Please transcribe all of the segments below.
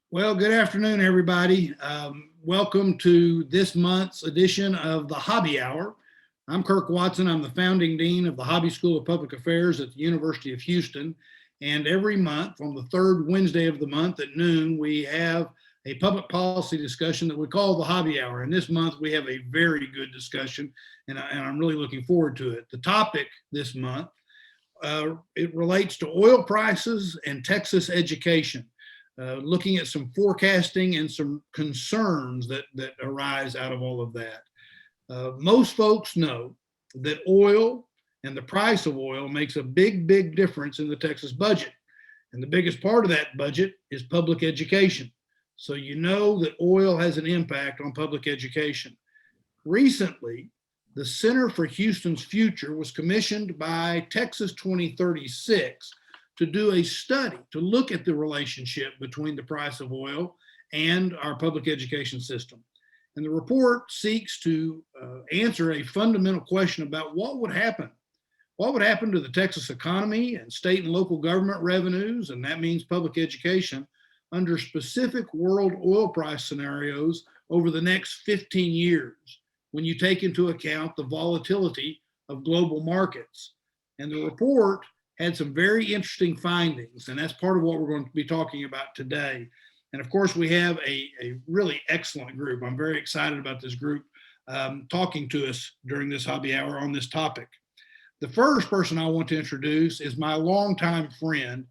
Well, good afternoon, everybody. Welcome to this month's edition of the Hobby Hour. I'm Kirk Watson. I'm the founding dean of the Hobby School of Public Affairs at the University of Houston. And every month, on the third Wednesday of the month at noon, we have a public policy discussion that we call the Hobby Hour. And this month, we have a very good discussion, and I'm really looking forward to it. The topic this month, it relates to oil prices and Texas education. Looking at some forecasting and some concerns that arise out of all of that. Most folks know that oil and the price of oil makes a big difference in the Texas budget. And the biggest part of that budget is public education. So you know that oil has an impact on public education. Recently, the Center for Houston's Future was commissioned by Texas 2036 to do a study to look at the relationship between the price of oil and our public education system. And the report seeks to answer a fundamental question about what would happen. What would happen to the Texas economy and state and local government revenues, and that means public education, under specific world oil price scenarios over the next 15 years, when you take into account the volatility of global markets. And the report had some very interesting findings, and that's part of what we're going to be talking about today. And of course, we have a really excellent group. I'm very excited about this group talking to us during this hobby hour on this topic. The first person I want to introduce is my longtime friend,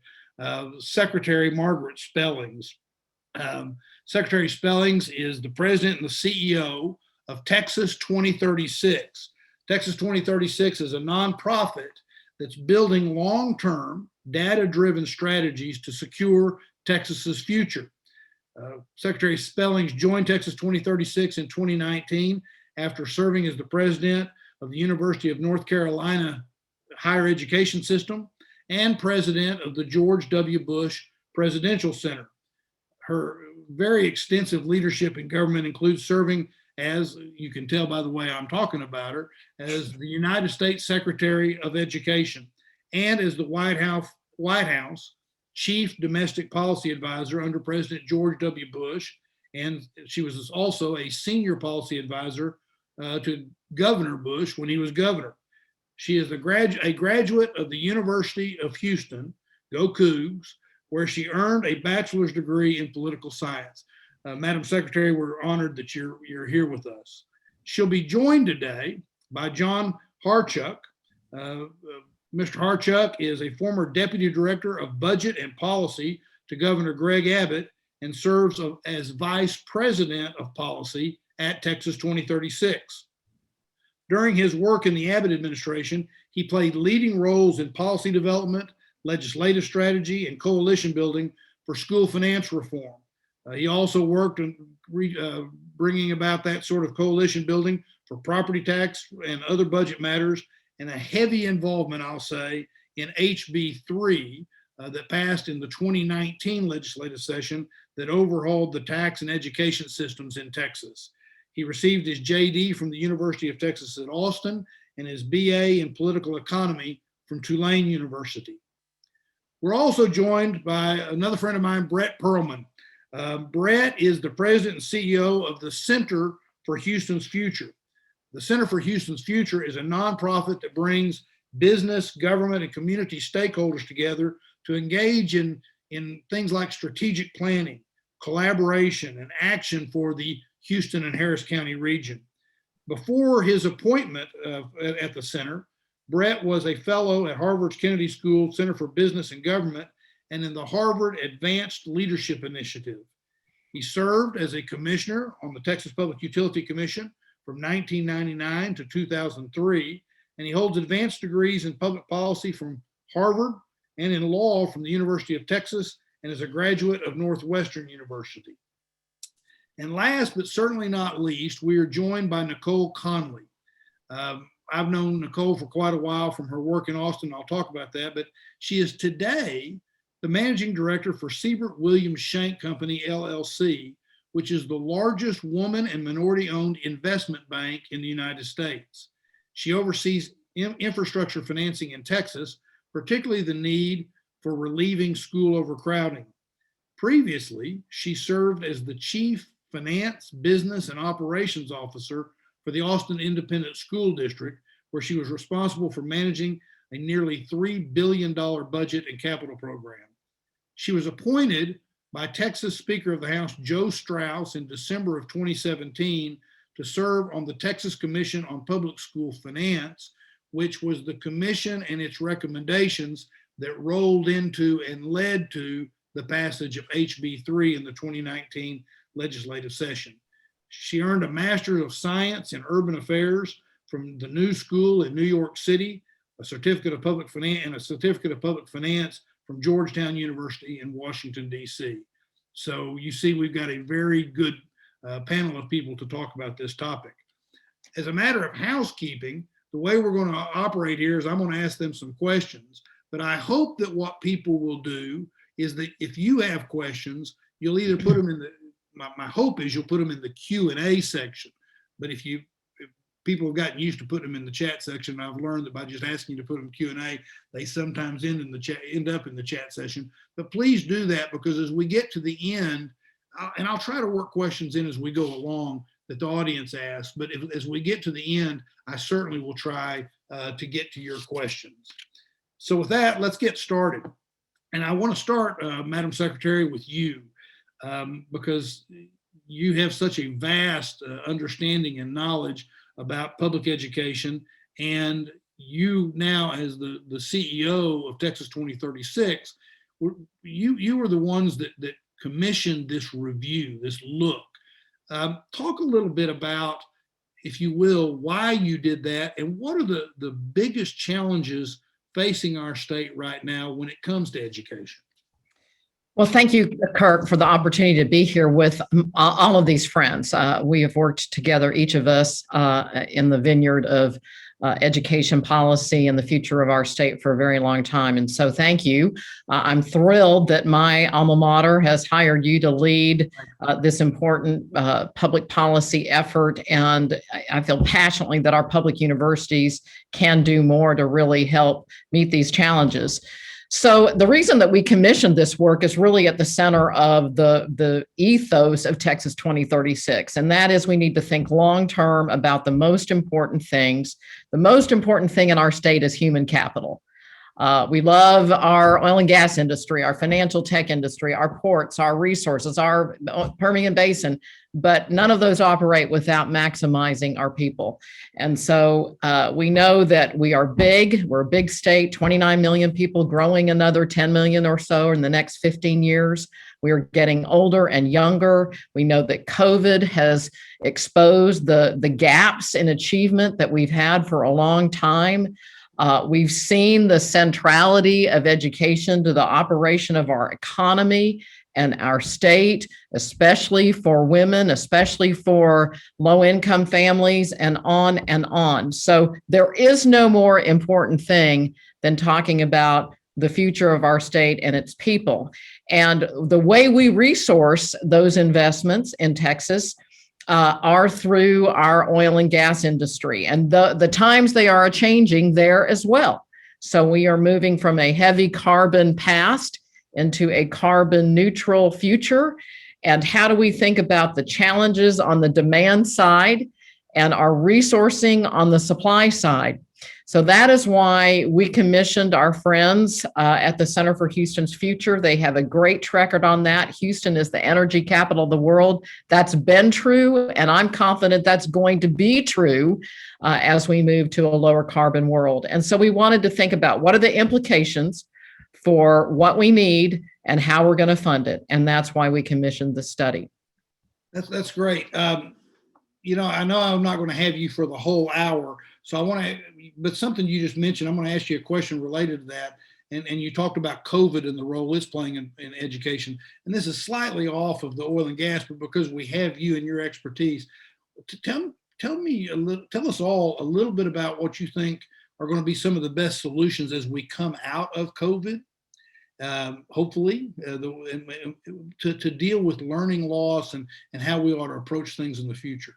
Secretary Margaret Spellings. Secretary Spellings is the president and the CEO of Texas 2036. Texas 2036 is a nonprofit that's building long-term, data-driven strategies to secure Texas's future. Secretary Spellings joined Texas 2036 in 2019 after serving as the president of the University of North Carolina Higher Education System and president of the George W. Bush Presidential Center. Her very extensive leadership in government includes serving, as you can tell by the way I'm talking about her, as the United States Secretary of Education and as the White House Chief Domestic Policy Advisor under President George W. Bush. And she was also a senior policy advisor to Governor Bush when he was governor. She is a graduate of the University of Houston, go Cougs, where she earned a bachelor's degree in political science. Madam Secretary, we're honored that you're here with us. She'll be joined today by John Hryhorchuk. Mr. Hryhorchuk is a former Deputy Director of Budget and Policy to Governor Greg Abbott and serves as Vice President of Policy at Texas 2036. During his work in the Abbott administration, he played leading roles in policy development, legislative strategy, and coalition building for school finance reform. He also worked on bringing about that sort of coalition building for property tax and other budget matters, and a heavy involvement, I'll say, in HB 3 that passed in the 2019 legislative session that overhauled the tax and education systems in Texas. He received his JD from the University of Texas at Austin and his BA in political economy from Tulane University. We're also joined by another friend of mine, Brett Perlman. Brett is the president and CEO of the Center for Houston's Future. The Center for Houston's Future is a nonprofit that brings business, government, and community stakeholders together to engage in things like strategic planning, collaboration, and action for the Houston and Harris County region. Before his appointment at the center, Brett was a fellow at Harvard's Kennedy School Center for Business and Government and in the Harvard Advanced Leadership Initiative. He served as a commissioner on the Texas Public Utility Commission from 1999 to 2003, and he holds advanced degrees in public policy from Harvard and in law from the University of Texas, and is a graduate of Northwestern University. And last but certainly not least, we are joined by Nicole Conley. I've known Nicole for quite a while from her work in Austin. I'll talk about that, but she is today the managing director for Siebert Williams Shank Company, LLC, which is the largest woman and minority-owned investment bank in the United States. She oversees infrastructure financing in Texas, particularly the need for relieving school overcrowding. Previously, she served as the Chief Finance, Business, and Operations Officer for the Austin Independent School District, where she was responsible for managing a nearly $3 billion budget and capital program. She was appointed by Texas Speaker of the House Joe Straus in December of 2017 to serve on the Texas Commission on Public School Finance, which was the commission and its recommendations that rolled into and led to the passage of HB 3 in the 2019 legislative session. She earned a Master's of Science in Urban Affairs from the New School in New York City, a Certificate of Public Finance, and a Certificate of Public Finance from Georgetown University in Washington, D.C. So you see, we've got a very good panel of people to talk about this topic. As a matter of housekeeping, the way we're going to operate here is I'm going to ask them some questions, but I hope that what people will do is that if you have questions, you'll either put them in the, my hope is you'll put them in the Q&A section, but if people have gotten used to putting them in the chat section, I've learned that by just asking you to put them Q&A, they sometimes end up in the chat session. But please do that, because as we get to the end, and I'll try to work questions in as we go along that the audience asks, but as we get to the end, I certainly will try to get to your questions. So with that, let's get started. And I want to start, Madam Secretary, with you, because you have such a vast understanding and knowledge about public education, and you now, as the CEO of Texas 2036, you were the ones that commissioned this review, this look. Talk a little bit about, if you will, why you did that, and what are the biggest challenges facing our state right now when it comes to education? Well, thank you, Kirk, for the opportunity to be here with all of these friends. We have worked together, each of us, in the vineyard of education policy and the future of our state for a very long time. And so thank you. I'm thrilled that my alma mater has hired you to lead this important public policy effort. And I feel passionately that our public universities can do more to really help meet these challenges. So the reason that we commissioned this work is really at the center of the ethos of Texas 2036. And that is, we need to think long-term about the most important things. The most important thing in our state is human capital. We love our oil and gas industry, our financial tech industry, our ports, our resources, our Permian Basin, but none of those operate without maximizing our people. And so we know that we are big. We're a big state, 29 million people, growing another 10 million or so in the next 15 years. We are getting older and younger. We know that COVID has exposed the gaps in achievement that we've had for a long time. We've seen the centrality of education to the operation of our economy and our state, especially for women, especially for low-income families, and on and on. So there is no more important thing than talking about the future of our state and its people. And the way we resource those investments in Texas are through our oil and gas industry. And the times they are changing there as well. So we are moving from a heavy carbon past into a carbon neutral future. And how do we think about the challenges on the demand side and our resourcing on the supply side? So that is why we commissioned our friends at the Center for Houston's Future. They have a great track record on that. Houston is the energy capital of the world. That's been true, and I'm confident that's going to be true as we move to a lower carbon world. And so we wanted to think about what are the implications for what we need and how we're going to fund it. And that's why we commissioned the study. That's great. You know I'm not going to have you for the whole hour. So I want to, but something you just mentioned, I'm going to ask you a question related to that. And you talked about COVID and the role it's playing in education. And this is slightly off of the oil and gas, but because we have you and your expertise, tell us all a little bit about what you think are going to be some of the best solutions as we come out of COVID. Hopefully, to deal with learning loss and how we ought to approach things in the future.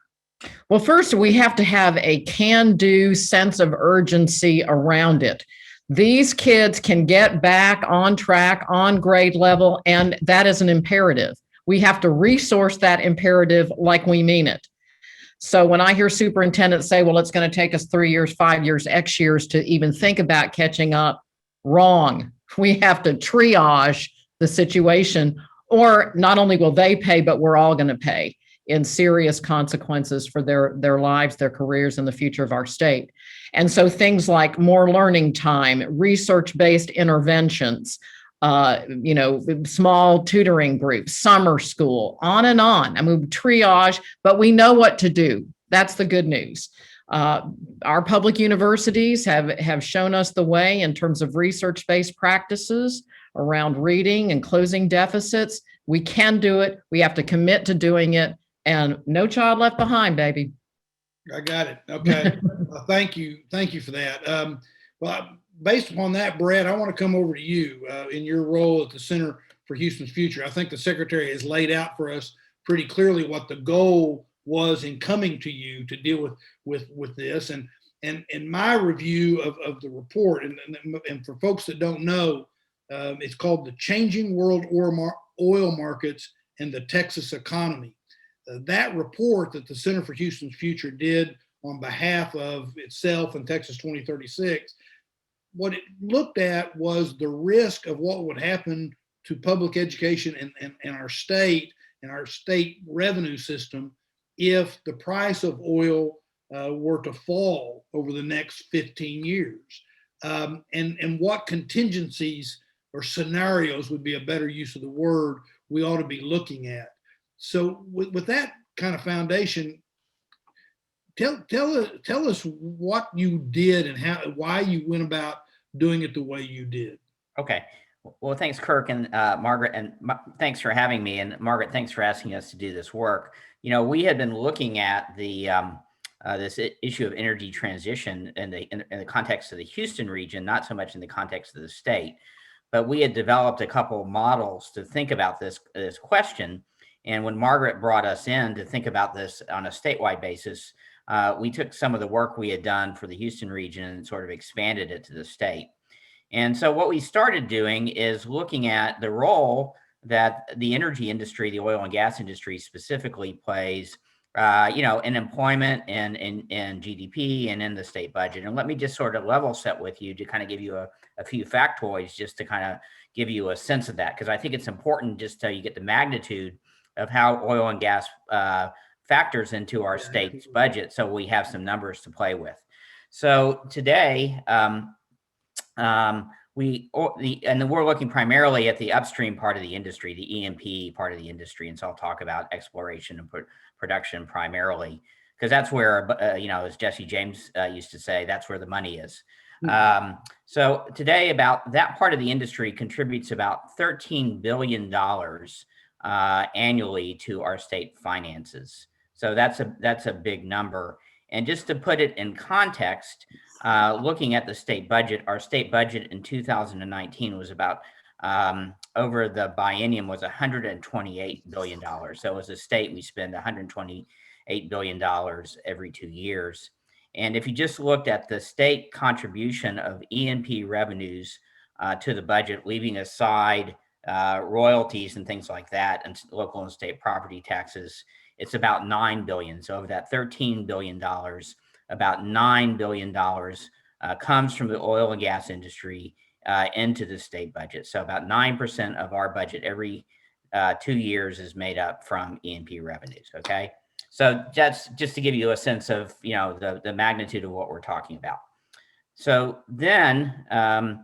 Well, first, we have to have a can-do sense of urgency around it. These kids can get back on track, on grade level, and that is an imperative. We have to resource that imperative like we mean it. So when I hear superintendents say, well, it's going to take us 3 years, 5 years, X years to even think about catching up, wrong. We have to triage the situation, or not only will they pay, but we're all going to pay in serious consequences for their lives, their careers, and the future of our state. And so things like more learning time, research-based interventions, small tutoring groups, summer school, on and on. I mean, triage, but we know what to do. That's the good news. Our public universities have shown us the way in terms of research-based practices around reading and closing deficits. We can do it. We have to commit to doing it, and no child left behind, baby. I got it. Okay. Thank you. Thank you for that. Based upon that, Brett, I want to come over to you in your role at the Center for Houston's Future. I think the Secretary has laid out for us pretty clearly what the goal was in coming to you to deal with this. And in my review of the report, and for folks that don't know, it's called The Changing World Oil Markets and the Texas Economy. That report that the Center for Houston's Future did on behalf of itself and Texas 2036, what it looked at was the risk of what would happen to public education in our state and our state revenue system if the price of oil were to fall over the next 15 years. And what contingencies or scenarios would be a better use of the word we ought to be looking at. So with that kind of foundation, tell us what you did and why you went about doing it the way you did. Okay. Well, thanks, Kirk and Margaret, and thanks for having me. And Margaret, thanks for asking us to do this work. We had been looking at the this issue of energy transition in the context of the Houston region, not so much in the context of the state, but we had developed a couple of models to think about this question. And when Margaret brought us in to think about this on a statewide basis, we took some of the work we had done for the Houston region and sort of expanded it to the state. And so what we started doing is looking at the role that the energy industry, the oil and gas industry specifically plays, in employment and in GDP and in the state budget. And let me just sort of level set with you to kind of give you a few factoids just to kind of give you a sense of that, because I think it's important just so you get the magnitude of how oil and gas factors into our state's budget, so we have some numbers to play with. So today, we're looking primarily at the upstream part of the industry, the E&P part of the industry, and so I'll talk about exploration and production primarily, because that's where, as Jesse James used to say, that's where the money is. So today, about that part of the industry contributes about $13 billion annually to our state finances. So that's a big number. And just to put it in context, looking at the state budget, our state budget in 2019 was about, over the biennium, was $128 billion. So as a state, we spend $128 billion every 2 years. And if you just looked at the state contribution of E&P revenues to the budget, leaving aside royalties and things like that, and local and state property taxes, it's about $9 billion. So of that $13 billion, about $9 billion comes from the oil and gas industry into the state budget. So about 9% of our budget every 2 years is made up from E&P revenues. Okay. So that's just to give you a sense of, the magnitude of what we're talking about. So then, and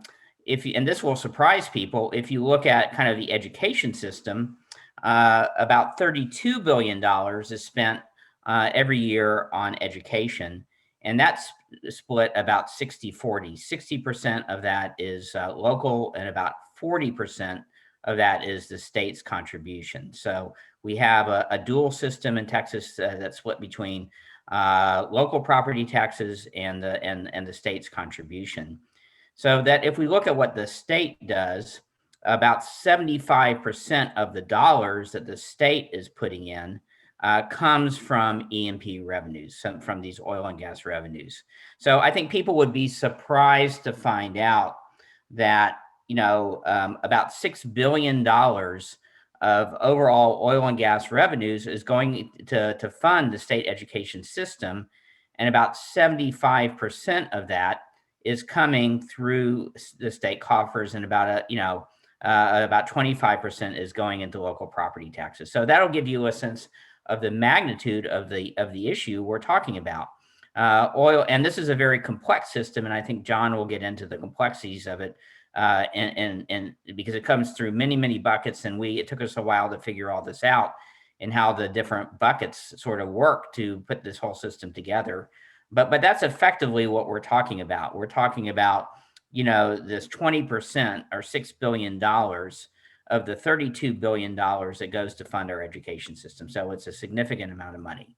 this will surprise people, if you look at kind of the education system, about $32 billion is spent every year on education. And that's split about 60-40. 60% of that is local, and about 40% of that is the state's contribution. So we have a dual system in Texas that's split between local property taxes and the state's contribution. So that if we look at what the state does, about 75% of the dollars that the state is putting in comes from E&P revenues, from these oil and gas revenues. So I think people would be surprised to find out that, about $6 billion of overall oil and gas revenues is going to fund the state education system. And about 75% of that is coming through the state coffers, and about 25% is going into local property taxes. So that'll give you a sense of the magnitude of the issue we're talking about. Oil, and this is a very complex system, and I think John will get into the complexities of it, and because it comes through many buckets, and it took us a while to figure all this out and how the different buckets sort of work to put this whole system together. But that's effectively what we're talking about. We're talking about, this 20% or $6 billion of the $32 billion that goes to fund our education system. So it's a significant amount of money.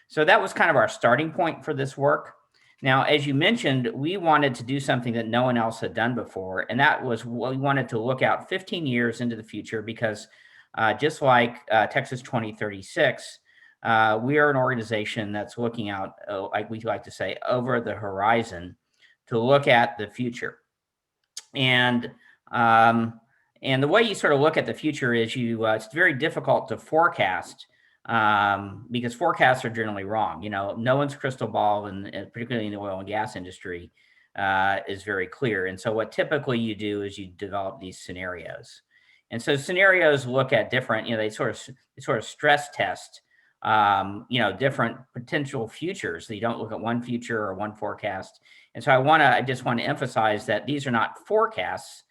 So that was kind of our starting point for this work. Now, as you mentioned, we wanted to do something that no one else had done before, and that was we wanted to look out 15 years into the future, because just like Texas 2036, we are an organization that's looking out, like we like to say, over the horizon to look at the future. And the way you sort of look at the future is it's very difficult to forecast, because forecasts are generally wrong. No one's crystal ball, and particularly in the oil and gas industry, is very clear. And so what typically you do is you develop these scenarios. And so scenarios look at different, they sort of stress test, different potential futures. So you don't look at one future or one forecast. And so I just want to emphasize that these are not forecasts.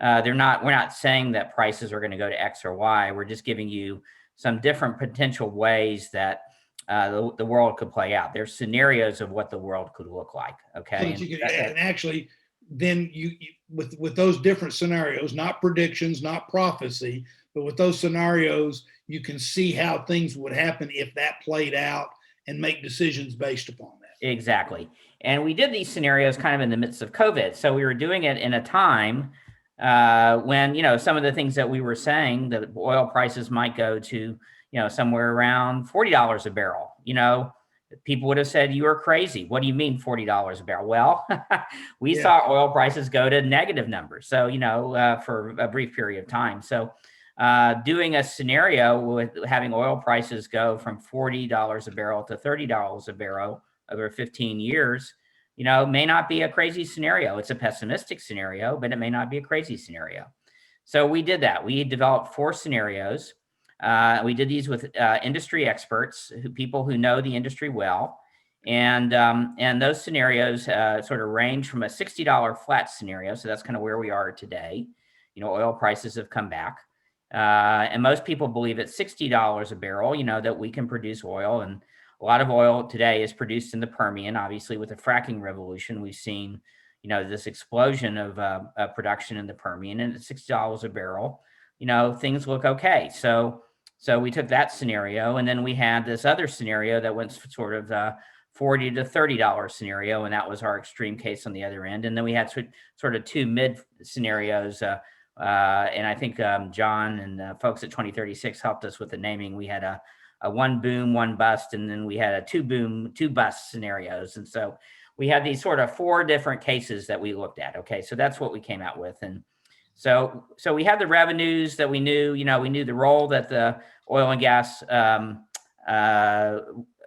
We're not saying that prices are going to go to X or Y. We're just giving you some different potential ways that the world could play out. There's scenarios of what the world could look like. Okay. And actually, then you with those different scenarios, not predictions, not prophecy, but with those scenarios, you can see how things would happen if that played out, and make decisions based upon that. Exactly. And we did these scenarios kind of in the midst of COVID. So we were doing it in a time when, some of the things that we were saying, that oil prices might go to, somewhere around $40 a barrel. People would have said, you are crazy. What do you mean $40 a barrel? Well, we saw oil prices go to negative numbers. So, for a brief period of time. So doing a scenario with having oil prices go from $40 a barrel to $30 a barrel over 15 years, may not be a crazy scenario. It's a pessimistic scenario, but it may not be a crazy scenario. So we did that. We developed 4 scenarios. We did these with industry experts, people who know the industry well. And those scenarios sort of range from a $60 flat scenario. So that's kind of where we are today. Oil prices have come back. And most people believe at $60 a barrel, that we can produce oil. And a lot of oil today is produced in the Permian. Obviously, with the fracking revolution, we've seen, this explosion of production in the Permian. And at $60 a barrel, things look okay. So we took that scenario, and then we had this other scenario that went sort of the $40 to $30 scenario, and that was our extreme case on the other end. And then we had sort of 2 mid scenarios. And I think John and folks at 2036 helped us with the naming. We had a 1 boom, 1 bust, and then we had a 2 boom, 2 bust scenarios. And so we had these sort of 4 different cases that we looked at. Okay, so that's what we came out with. And so we had the revenues that we knew, we knew the role that the oil and gas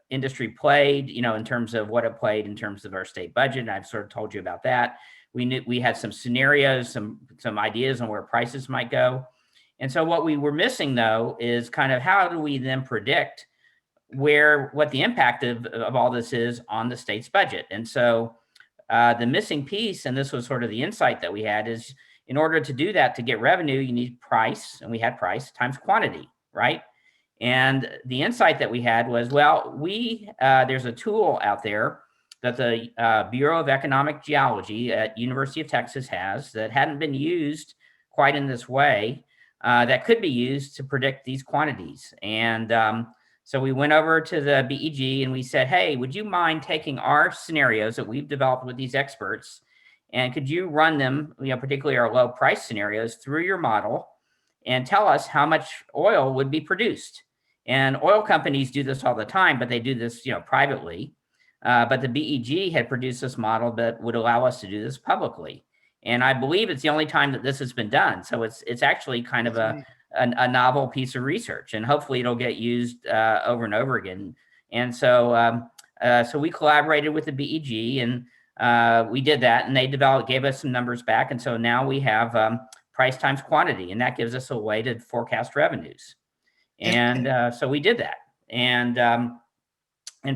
industry played, in terms of what it played in terms of our state budget. And I've sort of told you about that. We knew we had some scenarios, some ideas on where prices might go. And so what we were missing, though, is kind of how do we then predict what the impact of all this is on the state's budget. And so the missing piece, and this was sort of the insight that we had, is in order to do that, to get revenue, you need price, and we had price times quantity, right? And the insight that we had was, well, there's a tool out there that the Bureau of Economic Geology at University of Texas has that hadn't been used quite in this way, that could be used to predict these quantities. And so we went over to the BEG and we said, hey, would you mind taking our scenarios that we've developed with these experts, and could you run them, particularly our low price scenarios, through your model and tell us how much oil would be produced? And oil companies do this all the time, but they do this, privately. But the BEG had produced this model that would allow us to do this publicly. And I believe it's the only time that this has been done. So it's actually kind of a novel piece of research, and hopefully it'll get used over and over again. And so so we collaborated with the BEG, and we did that, and they gave us some numbers back. And so now we have price times quantity, and that gives us a way to forecast revenues. And so we did that. And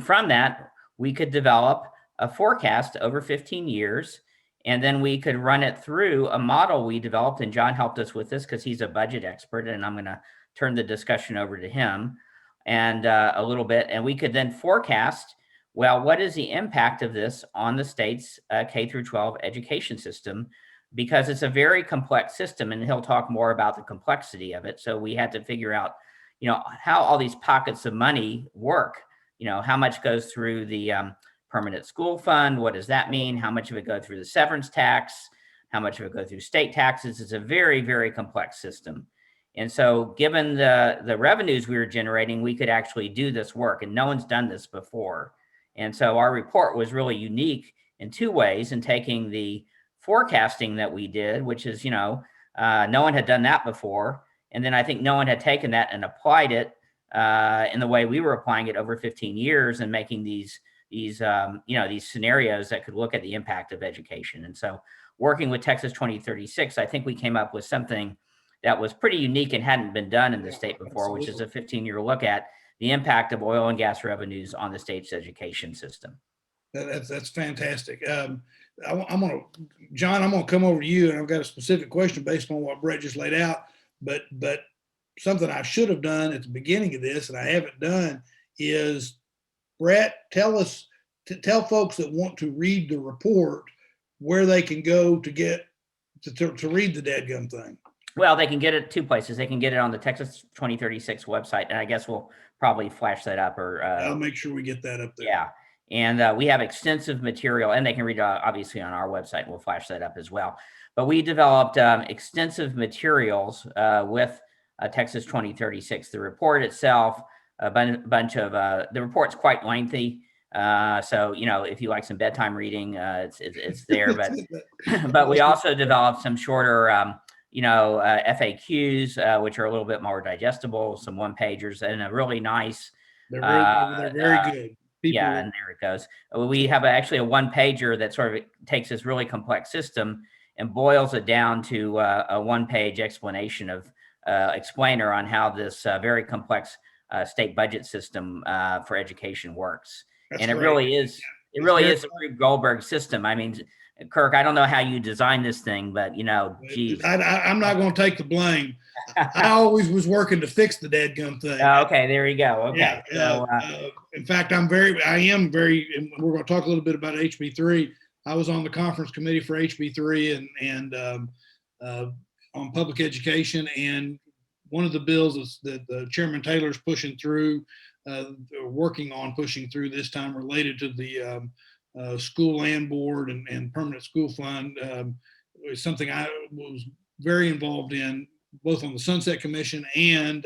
from that, we could develop a forecast over 15 years. And then we could run it through a model we developed, and John helped us with this because he's a budget expert, and I'm going to turn the discussion over to him and a little bit. And we could then forecast, well, what is the impact of this on the state's K through 12 education system? Because it's a very complex system, and he'll talk more about the complexity of it. So we had to figure out, how all these pockets of money work. How much goes through the permanent school fund? What does that mean? How much of it go through the severance tax? How much of it go through state taxes? It's a very, very complex system. And so given the revenues we were generating, we could actually do this work, and no one's done this before. And so our report was really unique in two ways, in taking the forecasting that we did, which is, no one had done that before. And then I think no one had taken that and applied it in the way we were applying it over 15 years, and making these scenarios that could look at the impact of education. And so working with Texas 2036, I think we came up with something that was pretty unique and hadn't been done in the state before, which is a 15-year look at the impact of oil and gas revenues on the state's education system. That's fantastic. John, I'm gonna come over to you, and I've got a specific question based on what Brett just laid out, but something I should have done at the beginning of this, and I haven't done, is Brett, tell folks that want to read the report where they can go to get to read the dadgum thing. Well, they can get it two places. They can get it on the Texas 2036 website, and I guess we'll probably flash that up. Or I'll make sure we get that up there. Yeah, and we have extensive material, and they can read it obviously on our website. We'll flash that up as well. But we developed extensive materials with Texas 2036. The report itself, a bunch of the report's quite lengthy. So, if you like some bedtime reading, it's there. But we also developed some shorter, FAQs, which are a little bit more digestible, some one-pagers, and a really nice. They're very good. Yeah, and there it goes. We have actually a one-pager that sort of takes this really complex system and boils it down to a one-page explanation of explainer on how this very complex state budget system for education works. That's and it right. really is a Rube Goldberg system. I mean, Kirk, I don't know how you designed this thing, but geez. I'm not going to take the blame. I always was working to fix the dadgum thing. Okay, there you go. Okay. Yeah, in fact, I am very, and we're going to talk a little bit about HB3. I was on the conference committee for HB3 and on public education, and one of the bills is that Chairman Taylor's pushing through, working on pushing through this time, related to the school land board and permanent school fund. Was something I was very involved in, both on the Sunset Commission and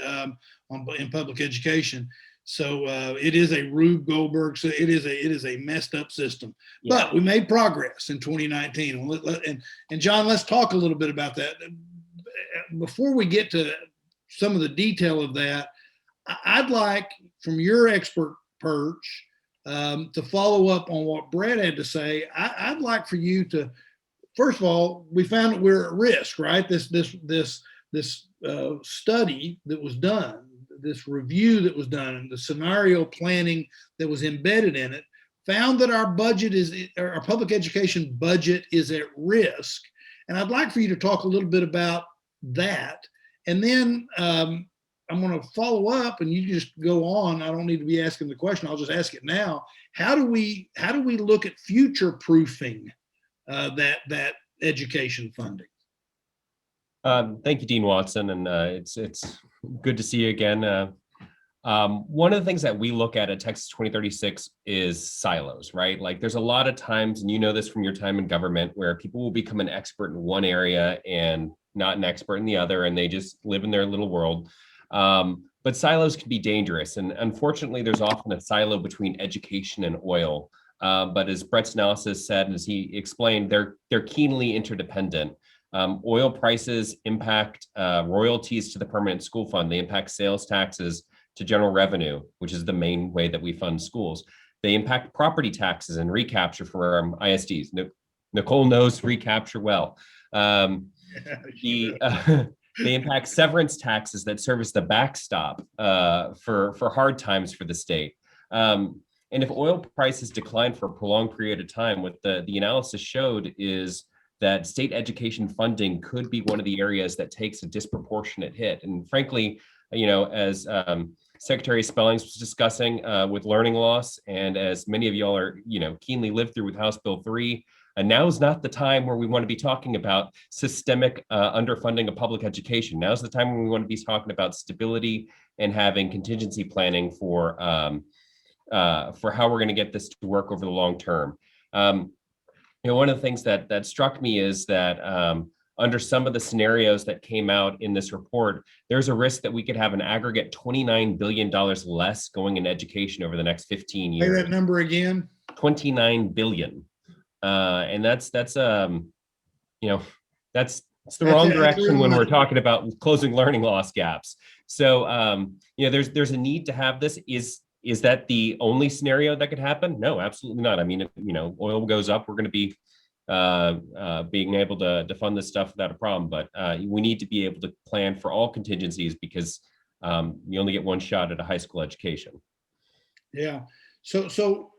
in public education. So it is a Rube Goldberg. So it is a messed up system. Yeah. But we made progress in 2019. And John, let's talk a little bit about that. Before we get to some of the detail of that, I'd like, from your expert perch, to follow up on what Brett had to say. I'd like for you to, first of all, we found that we're at risk, right? This study that was done, this review that was done, and the scenario planning that was embedded in it, found that our public education budget is at risk. And I'd like for you to talk a little bit about that. And then I'm going to follow up, and you just go on. I don't need to be asking the question. I'll just ask it now. How do we look at future proofing that education funding? Thank you, Dean Watson, and it's good to see you again. One of the things that we look at Texas 2036 is silos, right? Like, there's a lot of times, and you know this from your time in government, where people will become an expert in one area and not an expert in the other, and they just live in their little world. but silos can be dangerous. And unfortunately, there's often a silo between education and oil. But as Brett's analysis said, and as he explained, they're keenly interdependent. Oil prices impact royalties to the permanent school fund. They impact sales taxes to general revenue, which is the main way that we fund schools. They impact property taxes and recapture for ISDs. Nicole knows recapture well. They impact severance taxes that serve as the backstop for hard times for the state. And if oil prices decline for a prolonged period of time, what the analysis showed is that state education funding could be one of the areas that takes a disproportionate hit. And frankly, as Secretary Spellings was discussing with learning loss, and as many of y'all are, keenly lived through with House Bill 3, and now is not the time where we want to be talking about systemic underfunding of public education. Now is the time when we want to be talking about stability and having contingency planning for how we're going to get this to work over the long term. One of the things that struck me is that under some of the scenarios that came out in this report, there's a risk that we could have an aggregate $29 billion less going in education over the next 15 years. Say that number again. 29 billion. And that's the wrong direction when we're talking about closing learning loss gaps. So, there's a need to have this. Is that the only scenario that could happen? No, absolutely not. I mean, oil goes up, we're going to be being able to fund this stuff without a problem. But we need to be able to plan for all contingencies because you only get one shot at a high school education. Yeah. So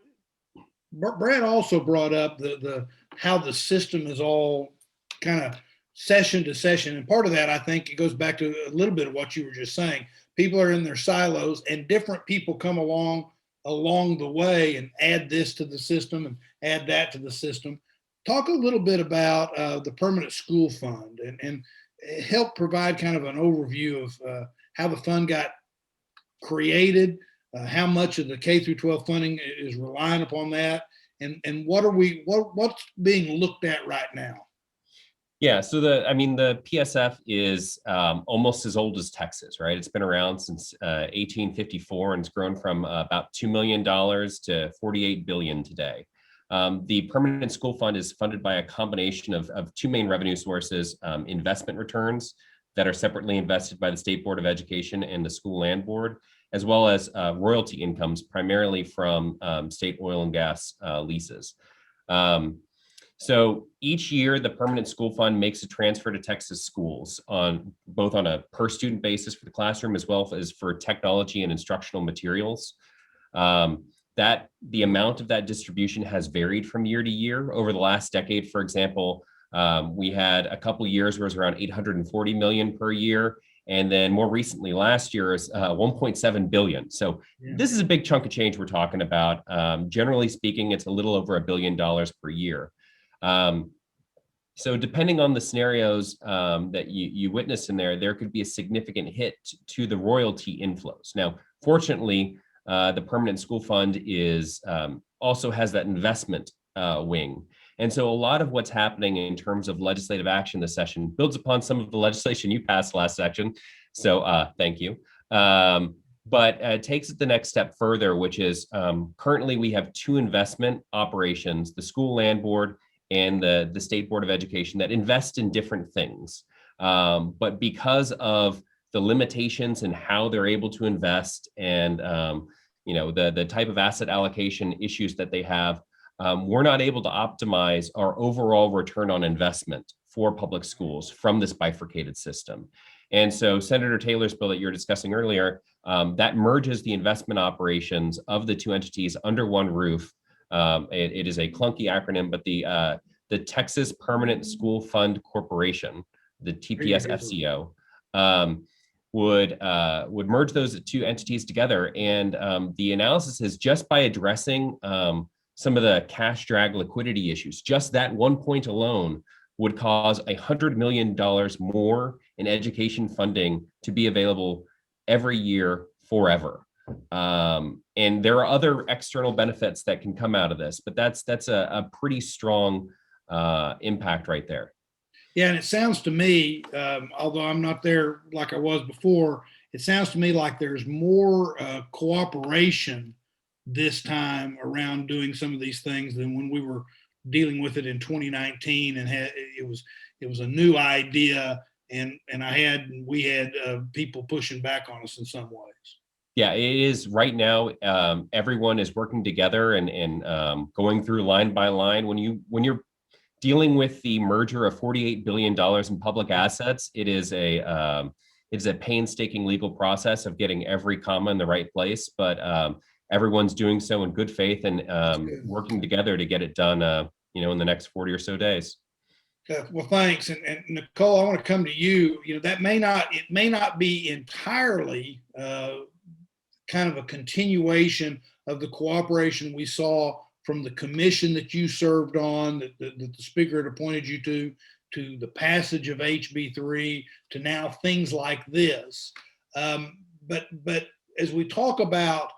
Brad also brought up the how the system is all kind of session to session. And part of that, I think it goes back to a little bit of what you were just saying. People are in their silos and different people come along the way and add this to the system and add that to the system. Talk a little bit about the permanent school fund and help provide kind of an overview of how the fund got created, how much of the K through 12 funding is relying upon that, and what's being looked at right now. Yeah, so the PSF is almost as old as Texas, right? It's been around since 1854 and it's grown from about $2 million to $48 billion today. The permanent school fund is funded by a combination of two main revenue sources: investment returns that are separately invested by the State Board of Education and the School Land Board, as well as royalty incomes, primarily from state oil and gas leases. So each year, the permanent school fund makes a transfer to Texas schools both on a per student basis for the classroom, as well as for technology and instructional materials. That the amount of that distribution has varied from year to year. Over the last decade, for example, we had a couple of years where it was around 840 million per year. And then more recently, last year is 1.7 billion. So This is a big chunk of change we're talking about. Generally speaking, it's a little over $1 billion per year. So depending on the scenarios that you witness in there could be a significant hit to the royalty inflows. Now, fortunately, the permanent school fund is also has that investment wing. And so a lot of what's happening in terms of legislative action this session builds upon some of the legislation you passed last section. So thank you. But takes it the next step further, which is currently we have two investment operations, the School Land Board and the State Board of Education, that invest in different things. But because of the limitations and how they're able to invest and the type of asset allocation issues that they have, we're not able to optimize our overall return on investment for public schools from this bifurcated system. And so Senator Taylor's bill that you were discussing earlier, that merges the investment operations of the two entities under one roof. It is a clunky acronym, but the Texas Permanent School Fund Corporation, the TPS-FCO, would merge those two entities together. And the analysis is just by addressing some of the cash drag liquidity issues, just that one point alone would cause $100 million more in education funding to be available every year forever. And there are other external benefits that can come out of this, but that's a pretty strong impact right there. Yeah, and it sounds to me, although I'm not there like I was before, it sounds to me like there's more cooperation this time around doing some of these things than when we were dealing with it in 2019, and it was a new idea, and we had people pushing back on us in some ways. Yeah, it is right now. Everyone is working together and going through line by line. When you're dealing with the merger of $48 billion in public assets, it is a painstaking legal process of getting every comma in the right place. But everyone's doing so in good faith and working together to get it done. In the next 40 or so days. Well, thanks. And Nicole, I want to come to you. That may not be entirely kind of a continuation of the cooperation we saw from the commission that you served on, that the speaker had appointed you to the passage of HB3, to now things like this. But as we talk about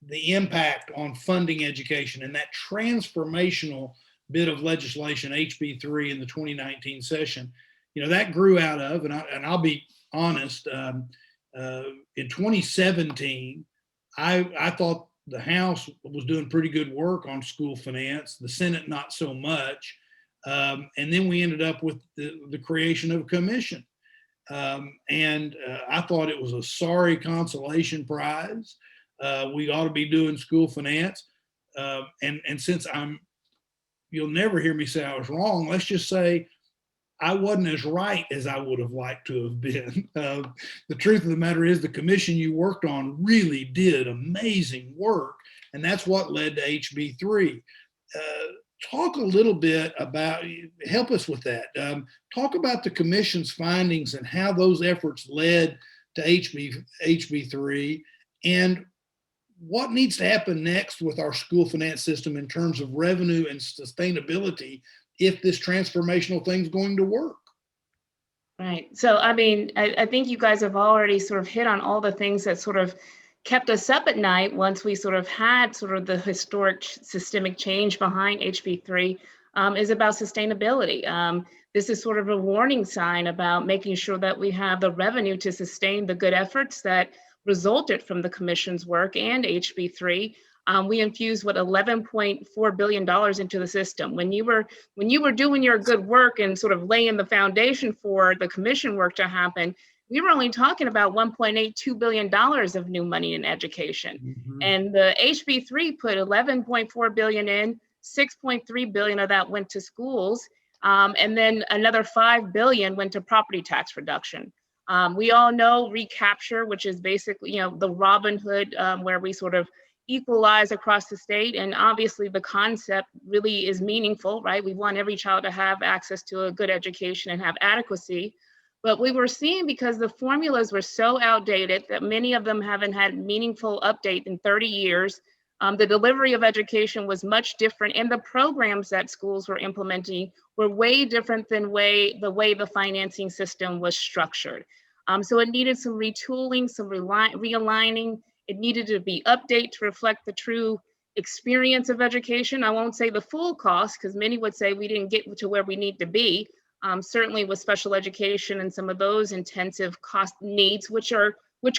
the impact on funding education and that transformational bit of legislation, HB3 in the 2019 session, that grew out of, and I'll be honest, in 2017, I thought the House was doing pretty good work on school finance, the Senate not so much, and then we ended up with the creation of a commission, and I thought it was a sorry consolation prize. We ought to be doing school finance, and since you'll never hear me say I was wrong, let's just say I wasn't as right as I would have liked to have been. The truth of the matter is the commission you worked on really did amazing work, and that's what led to HB3. Talk a little bit about, help us with that. Talk about the commission's findings and how those efforts led to HB3, and what needs to happen next with our school finance system in terms of revenue and sustainability if this transformational thing's going to work. Right. So, I mean, I think you guys have already sort of hit on all the things that sort of kept us up at night once we sort of had sort of the historic systemic change behind HB3, is about sustainability. This is sort of a warning sign about making sure that we have the revenue to sustain the good efforts that resulted from the commission's work and HB3. We infused $11.4 billion into the system. When you were doing your good work and sort of laying the foundation for the commission work to happen, we were only talking about $1.82 billion of new money in education. Mm-hmm. And the HB3 put $11.4 billion in, $6.3 billion of that went to schools, and then another $5 billion went to property tax reduction. We all know recapture, which is basically, the Robin Hood, where we sort of equalize across the state. And obviously the concept really is meaningful, right? We want every child to have access to a good education and have adequacy. But we were seeing, because the formulas were so outdated that many of them haven't had meaningful update in 30 years. The delivery of education was much different, and the programs that schools were implementing were way different than the way the financing system was structured. So it needed some retooling, some realigning. It needed to be updated to reflect the true experience of education. I won't say the full cost, because many would say we didn't get to where we need to be. Certainly with special education and some of those intensive cost needs, which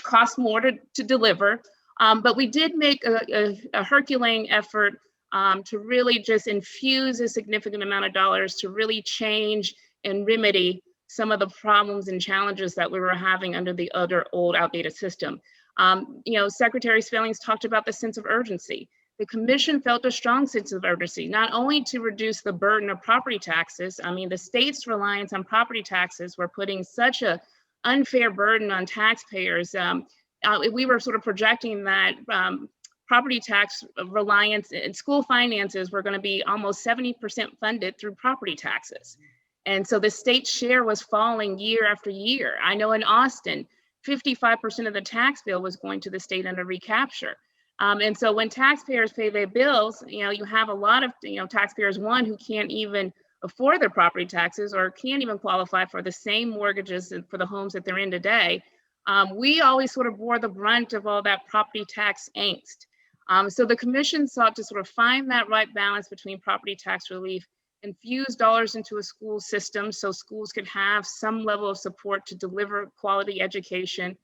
cost more to deliver. But we did make a Herculean effort to really just infuse a significant amount of dollars to really change and remedy some of the problems and challenges that we were having under the other old outdated system. Secretary Spellings talked about the sense of urgency. The commission felt a strong sense of urgency, not only to reduce the burden of property taxes. I mean, the state's reliance on property taxes were putting such an unfair burden on taxpayers. We were sort of projecting that property tax reliance and school finances were going to be almost 70% funded through property taxes. And so the state share was falling year after year. I know in Austin, 55% of the tax bill was going to the state under recapture. And so when taxpayers pay their bills, you have a lot of taxpayers, one, who can't even afford their property taxes or can't even qualify for the same mortgages for the homes that they're in today. We always sort of bore the brunt of all that property tax angst. So the commission sought to sort of find that right balance between property tax relief, infuse dollars into a school system so schools could have some level of support to deliver quality education,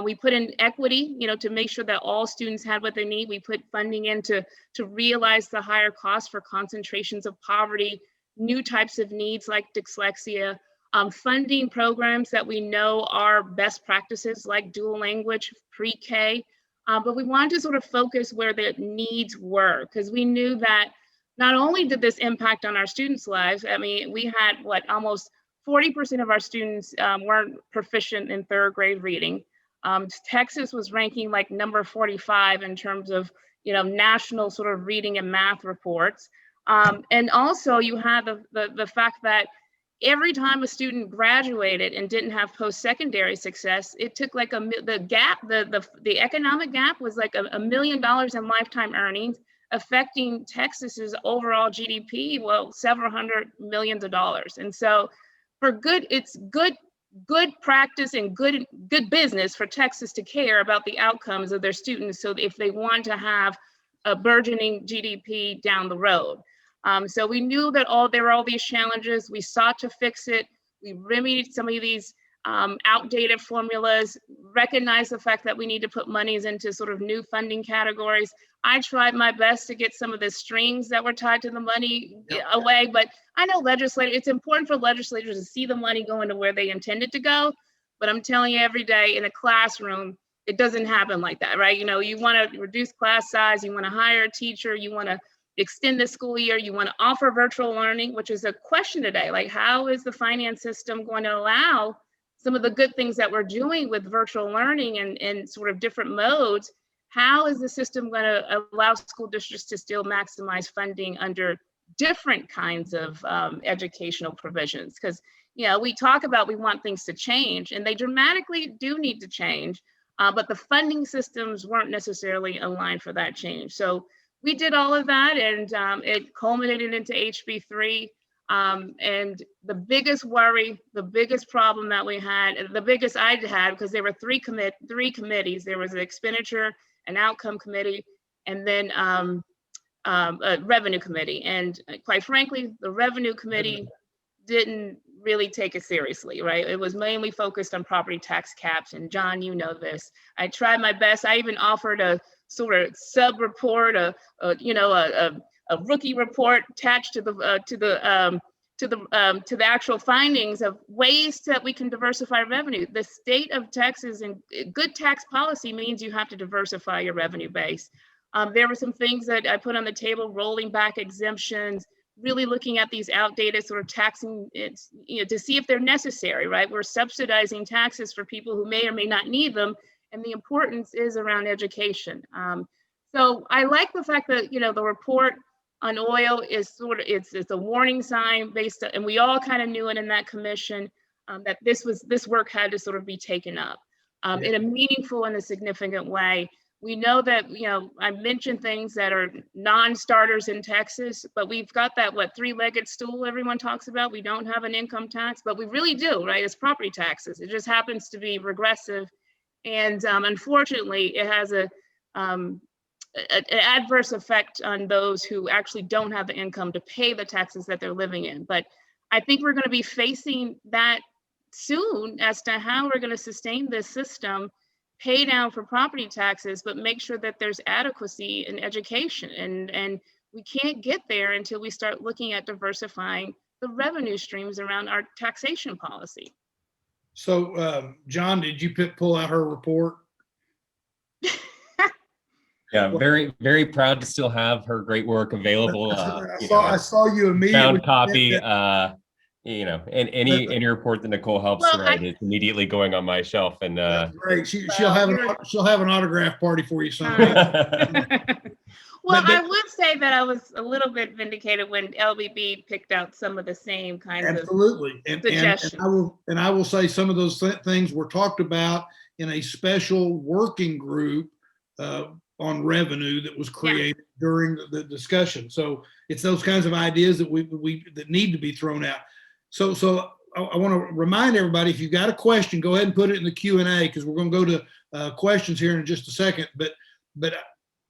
We put in equity, to make sure that all students had what they need. We put funding in to realize the higher costs for concentrations of poverty, new types of needs like dyslexia, funding programs that we know are best practices like dual language, pre-K. But we wanted to sort of focus where the needs were, because we knew that not only did this impact on our students' lives, I mean, we had almost 40% of our students weren't proficient in third grade reading. Texas was ranking like number 45 in terms of, national sort of reading and math reports. And also you have the fact that every time a student graduated and didn't have post-secondary success, it took like the economic gap was like $1 million in lifetime earnings, affecting Texas's overall GDP, several hundred millions of dollars. And so it's good practice and good business for Texas to care about the outcomes of their students, so if they want to have a burgeoning GDP down the road. So we knew that there were all these challenges. We sought to fix it. We remedied some of these outdated formulas, recognize the fact that we need to put monies into sort of new funding categories. I tried my best to get some of the strings that were tied to the money away, but I know it's important for legislators to see the money going to where they intended to go. But I'm telling you, every day in a classroom, it doesn't happen like that, right? You want to reduce class size, you want to hire a teacher, you want to extend the school year, you want to offer virtual learning, which is a question today. Like, how is the finance system going to allow some of the good things that we're doing with virtual learning and sort of different modes? How is the system going to allow school districts to still maximize funding under different kinds of educational provisions? Because, we talk about we want things to change, and they dramatically do need to change, but the funding systems weren't necessarily aligned for that change. So we did all of that, and it culminated into HB3. And the biggest worry, the biggest problem that we had, the biggest I had, because there were three committees. There was an expenditure, an outcome committee, and then a revenue committee. And quite frankly, the revenue committee didn't really take it seriously, right? It was mainly focused on property tax caps. And John, you know this. I tried my best. I even offered a sort of sub-report, a rookie report attached to the actual findings of ways that we can diversify revenue. The state of Texas, and good tax policy means you have to diversify your revenue base. There were some things that I put on the table: rolling back exemptions, really looking at these outdated sort of taxing, to see if they're necessary, right? We're subsidizing taxes for people who may or may not need them, and the importance is around education. So I like the fact that, the report on oil is sort of, it's a warning sign based on, and we all kind of knew it in that commission, that this work had to sort of be taken up in a meaningful and a significant way. We know that, I mentioned things that are non-starters in Texas, but we've got that, three-legged stool everyone talks about. We don't have an income tax, but we really do, right? It's property taxes. It just happens to be regressive. And unfortunately, it has an adverse effect on those who actually don't have the income to pay the taxes that they're living in. But I think we're going to be facing that soon as to how we're going to sustain this system, pay down for property taxes, but make sure that there's adequacy in education. And we can't get there until we start looking at diversifying the revenue streams around our taxation policy. So, John, did you pull out her report? Yeah, very, very proud to still have her great work available. I saw you immediately. Found copy. And any report that Nicole helps write, it's immediately going on my shelf. And great. She'll have an autograph party for you someday. Well, I would say that I was a little bit vindicated when LBB picked out some of the same kinds of suggestions. And I will say some of those things were talked about in a special working group on revenue that was created during the discussion. So it's those kinds of ideas that that need to be thrown out. So I want to remind everybody, if you've got a question, go ahead and put it in the Q&A, because we're going to go to questions here in just a second. But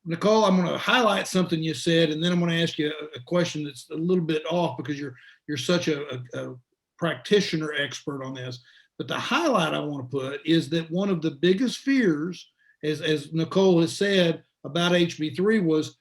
Nicole, I'm going to highlight something you said, and then I'm going to ask you a question that's a little bit off, because you're such a practitioner expert on this. But the highlight I want to put is that one of the biggest fears, as Nicole has said about HB3, was,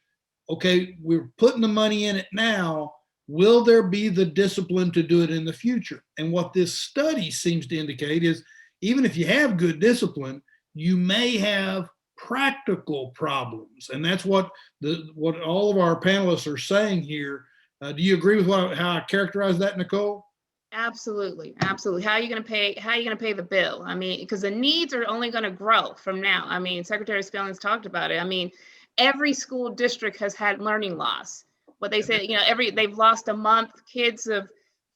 okay, we're putting the money in it now. Will there be the discipline to do it in the future? And what this study seems to indicate is, even if you have good discipline, you may have practical problems. And that's what all of our panelists are saying here. Do you agree with how I characterize that, Nicole? Absolutely, absolutely. How are you going to pay? How are you going to pay the bill? I mean, because the needs are only going to grow from now. I mean, Secretary Spellings talked about it. I mean, every school district has had learning loss. What they say, they've lost a month. Kids have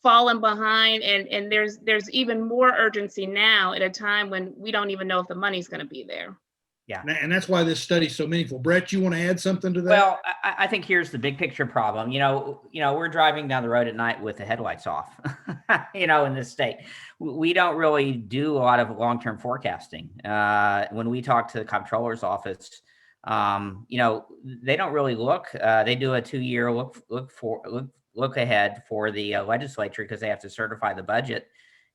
fallen behind, and there's even more urgency now at a time when we don't even know if the money's going to be there. Yeah. And that's why this study is so meaningful. Brett, you want to add something to that? Well, I think here's the big picture problem. We're driving down the road at night with the headlights off, in this state. We don't really do a lot of long-term forecasting. When we talk to the comptroller's office, they don't really look. They do a 2-year look ahead for the legislature, because they have to certify the budget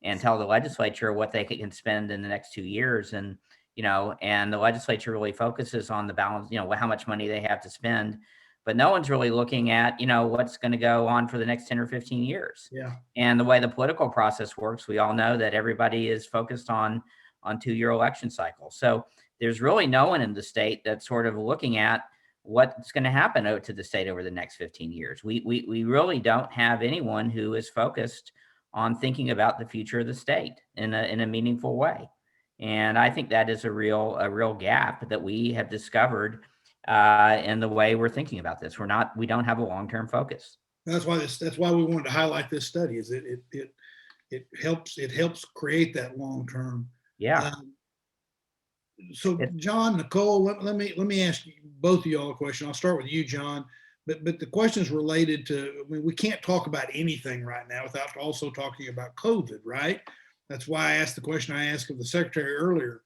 and tell the legislature what they can spend in the next 2 years. And and the legislature really focuses on the balance, how much money they have to spend, but no one's really looking at, what's going to go on for the next 10 or 15 years. Yeah. And the way the political process works, we all know that everybody is focused on 2-year election cycles. So there's really no one in the state that's sort of looking at what's going to happen to the state over the next 15 years. We really don't have anyone who is focused on thinking about the future of the state in a meaningful way. And I think that is a real gap that we have discovered in the way we're thinking about this. We don't have a long-term focus. That's why we wanted to highlight this study. Is it helps create that long-term. Yeah. So John, Nicole, let me ask you, both of y'all a question. I'll start with you, John. But the question is related to, we can't talk about anything right now without also talking about COVID, right? That's why I asked the question I asked of the secretary earlier.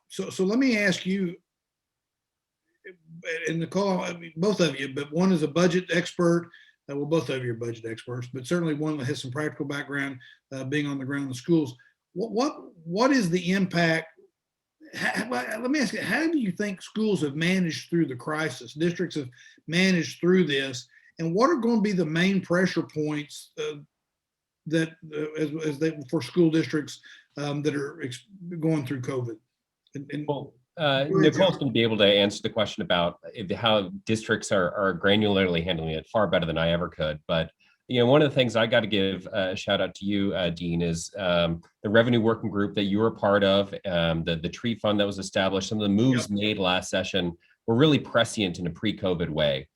So let me ask you, and Nicole, both of you, but one is a budget expert. Well, both of you are budget experts, but certainly one that has some practical background, being on the ground in the schools. What is the impact? Let me ask you, how do you think schools have managed through the crisis? Districts have managed through this, and what are going to be the main pressure points for school districts that are going through COVID? Nicole's going to be able to answer the question about how districts are granularly handling it far better than I ever could. But one of the things I got to give a shout out to you, Dean, is the revenue working group that you were part of, the tree fund that was established. Some of the moves made last session were really prescient in a pre-COVID way.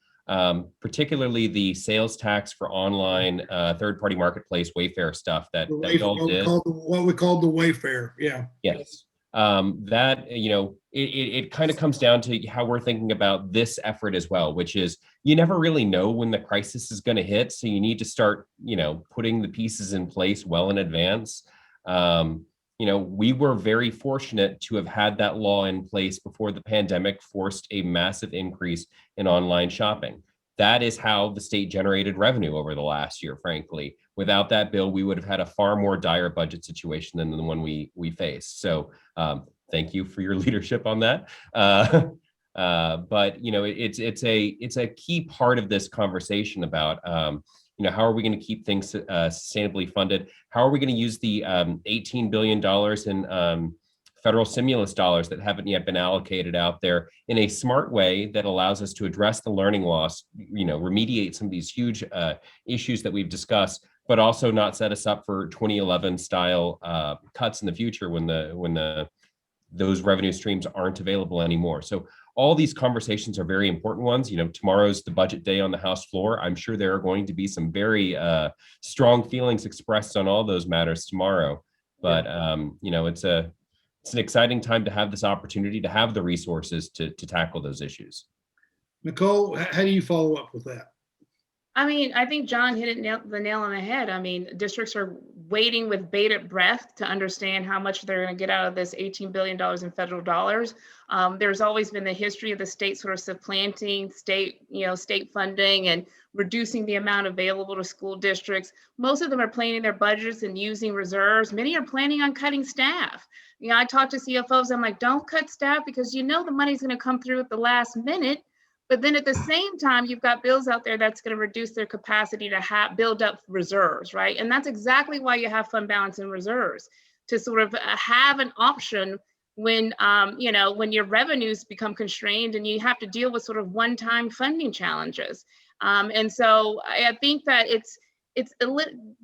Particularly the sales tax for online third-party marketplace Wayfair stuff that we all did. What we called the Wayfair, yeah. Yes. That, it kind of comes down to how we're thinking about this effort as well, which is you never really know when the crisis is going to hit. So you need to start, putting the pieces in place well in advance. We were very fortunate to have had that law in place before the pandemic forced a massive increase in online shopping. That is how the state generated revenue over the last year, frankly. Without that bill, we would have had a far more dire budget situation than the one we face. So thank you for your leadership on that. But it's a key part of this conversation about how are we going to keep things sustainably funded? How are we going to use the $18 billion in federal stimulus dollars that haven't yet been allocated out there in a smart way that allows us to address the learning loss, remediate some of these huge issues that we've discussed, but also not set us up for 2011 style cuts in the future when those revenue streams aren't available anymore. So all these conversations are very important ones. Tomorrow's the budget day on the House floor. I'm sure there are going to be some very strong feelings expressed on all those matters tomorrow. But it's an exciting time to have this opportunity to have the resources to tackle those issues. Nicole, how do you follow up with that? I mean, I think John hit the nail on the head. I mean, districts are waiting with bated breath to understand how much they're going to get out of this $18 billion in federal dollars. There's always been the history of the state sort of supplanting state funding and reducing the amount available to school districts. Most of them are planning their budgets and using reserves. Many are planning on cutting staff. I talk to CFOs, I'm like, don't cut staff because the money's going to come through at the last minute. But then at the same time, you've got bills out there that's going to reduce their capacity to build up reserves, right? And that's exactly why you have fund balance and reserves, to sort of have an option when, when your revenues become constrained and you have to deal with sort of one-time funding challenges. And so I think that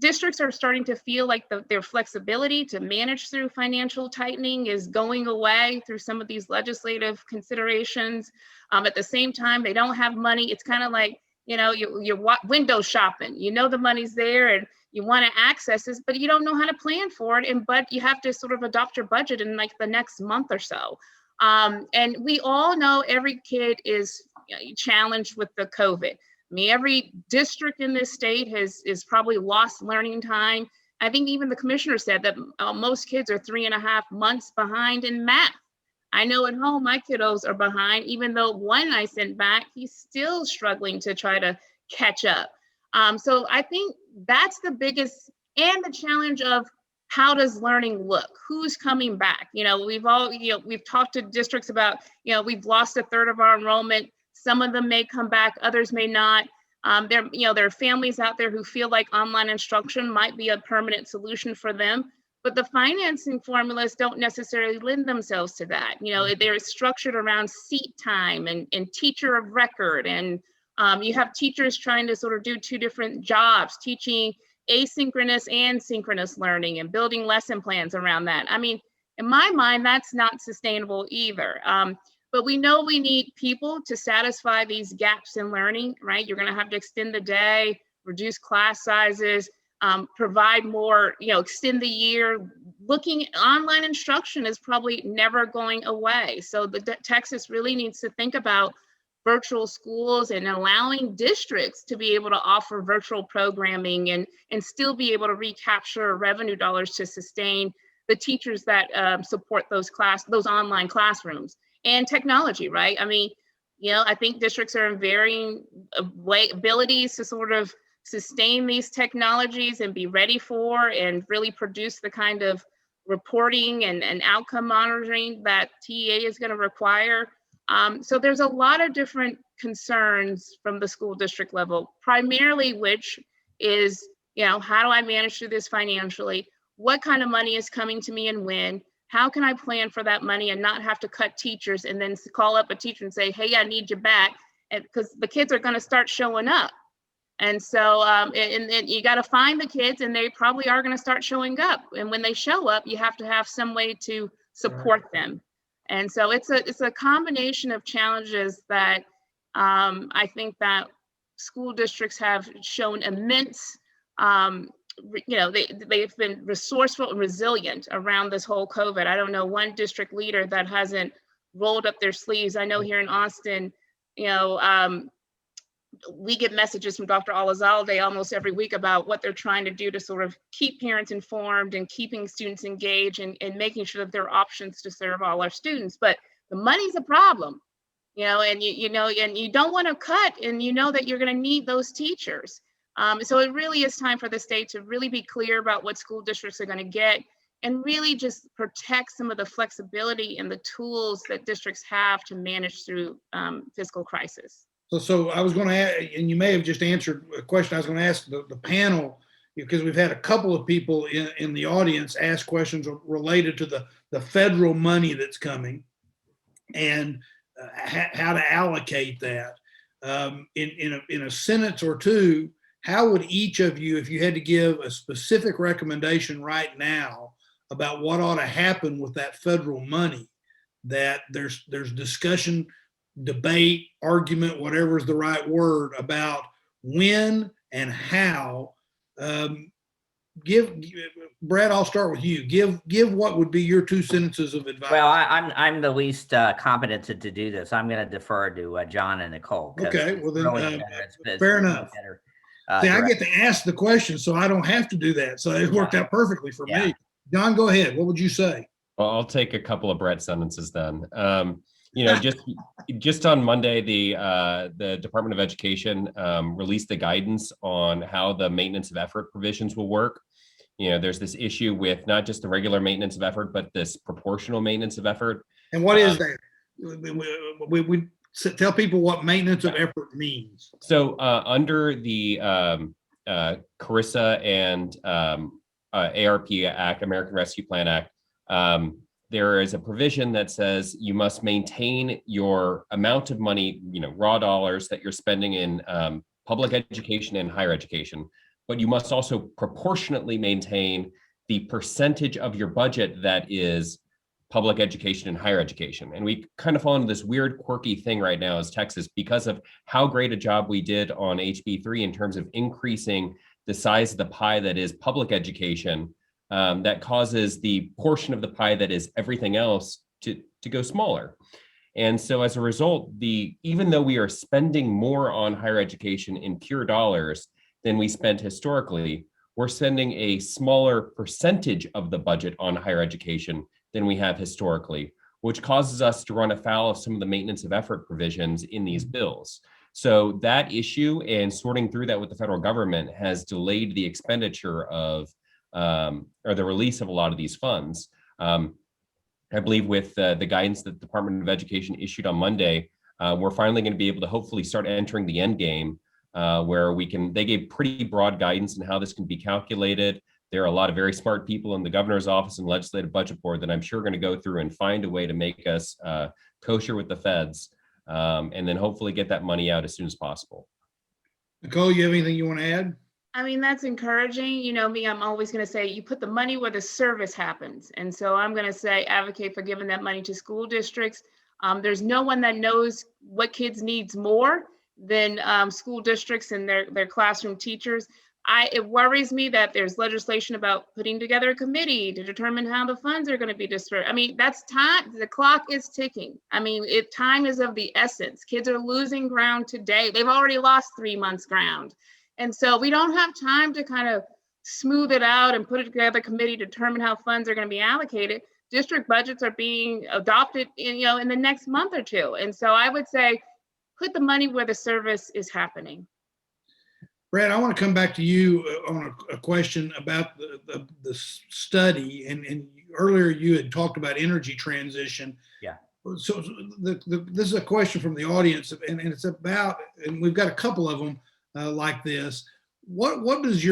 districts are starting to feel like their flexibility to manage through financial tightening is going away through some of these legislative considerations. At the same time, they don't have money. It's kind of like, you're window shopping. The money's there and you want to access this, but you don't know how to plan for it. But you have to sort of adopt your budget in like the next month or so. And we all know every kid is challenged with the COVID. I mean, every district in this state is probably lost learning time. I think even the commissioner said that most kids are 3.5 months behind in math. I know at home, my kiddos are behind, even though one I sent back, he's still struggling to try to catch up. So I think that's the biggest, and the challenge of how does learning look? Who's coming back? We've talked to districts about, we've lost 1/3 of our enrollment. Some of them may come back, others may not. There are families out there who feel like online instruction might be a permanent solution for them, but the financing formulas don't necessarily lend themselves to that. They're structured around seat time and teacher of record. And you have teachers trying to sort of do two different jobs, teaching asynchronous and synchronous learning and building lesson plans around that. I mean, in my mind, that's not sustainable either. But we know we need people to satisfy these gaps in learning, right? You're going to have to extend the day, reduce class sizes, provide more, extend the year. Looking online instruction is probably never going away. So Texas really needs to think about virtual schools and allowing districts to be able to offer virtual programming and still be able to recapture revenue dollars to sustain the teachers that support those online classrooms. And technology, right? I mean, I think districts are in varying abilities to sort of sustain these technologies and be ready for and really produce the kind of reporting and outcome monitoring that TEA is going to require. So there's a lot of different concerns from the school district level, primarily which is, how do I manage through this financially? What kind of money is coming to me and when? How can I plan for that money and not have to cut teachers and then call up a teacher and say, hey, I need you back, because the kids are going to start showing up. And so and you got to find the kids, and they probably are going to start showing up. And when they show up, you have to have some way to support them. And so it's a combination of challenges that I think that school districts have shown immense they've been resourceful and resilient around this whole COVID. I don't know one district leader that hasn't rolled up their sleeves. I know here in Austin, we get messages from Dr. Alazalde almost every week about what they're trying to do to sort of keep parents informed and keeping students engaged and making sure that there are options to serve all our students. But the money's a problem, and you don't want to cut, and that you're going to need those teachers. So it really is time for the state to really be clear about what school districts are going to get and really just protect some of the flexibility and the tools that districts have to manage through fiscal crisis. So I was going to ask, and you may have just answered a question I was going to ask the panel, because we've had a couple of people in the audience ask questions related to the federal money that's coming and how to allocate that. In a sentence or two, how would each of you, if you had to give a specific recommendation right now about what ought to happen with that federal money, that there's discussion, debate, argument, whatever is the right word, about when and how, Brett, I'll start with you. Give what would be your 2 sentences of advice. Well, I'm the least competent to do this. I'm going to defer to John and Nicole. Okay, well then, fair enough. See, I get to ask the question, so I don't have to do that. So it worked out perfectly for me. John, go ahead. What would you say? Well, I'll take a couple of Brett sentences then. Just on Monday, the Department of Education released the guidance on how the maintenance of effort provisions will work. There's this issue with not just the regular maintenance of effort, but this proportional maintenance of effort. And what is that? We tell people what maintenance of effort means. So under the CRRSA and ARP Act, American Rescue Plan Act, there is a provision that says you must maintain your amount of money, raw dollars that you're spending in public education and higher education, but you must also proportionately maintain the percentage of your budget that is public education and higher education. And we kind of fall into this weird, quirky thing right now as Texas because of how great a job we did on HB3 in terms of increasing the size of the pie that is public education. That causes the portion of the pie that is everything else to go smaller. And so as a result, even though we are spending more on higher education in pure dollars than we spent historically, we're spending a smaller percentage of the budget on higher education than we have historically, which causes us to run afoul of some of the maintenance of effort provisions in these bills. So that issue and sorting through that with the federal government has delayed the expenditure of or the release of a lot of these funds. I believe with the guidance that the Department of Education issued on Monday, we're finally going to be able to hopefully start entering the end game where they gave pretty broad guidance on how this can be calculated. There are a lot of very smart people in the governor's office and legislative budget board that I'm sure are going to go through and find a way to make us kosher with the feds and then hopefully get that money out as soon as possible. Nicole, you have anything you want to add? I mean, that's encouraging. Me, I'm always going to say you put the money where the service happens. And so I'm going to say advocate for giving that money to school districts. There's no one that knows what kids needs more than school districts and their classroom teachers. It worries me that there's legislation about putting together a committee to determine how the funds are going to be dispersed. I mean, that's time. The clock is ticking. I mean, time is of the essence. Kids are losing ground today. They've already lost 3 months ground. And so we don't have time to kind of smooth it out and put it together a committee to determine how funds are going to be allocated. District budgets are being adopted in the next month or two. And so I would say, put the money where the service is happening. Brad, I want to come back to you on a question about the study. And earlier you had talked about energy transition. Yeah. So this is a question from the audience, and it's about, and we've got a couple of them like this. What does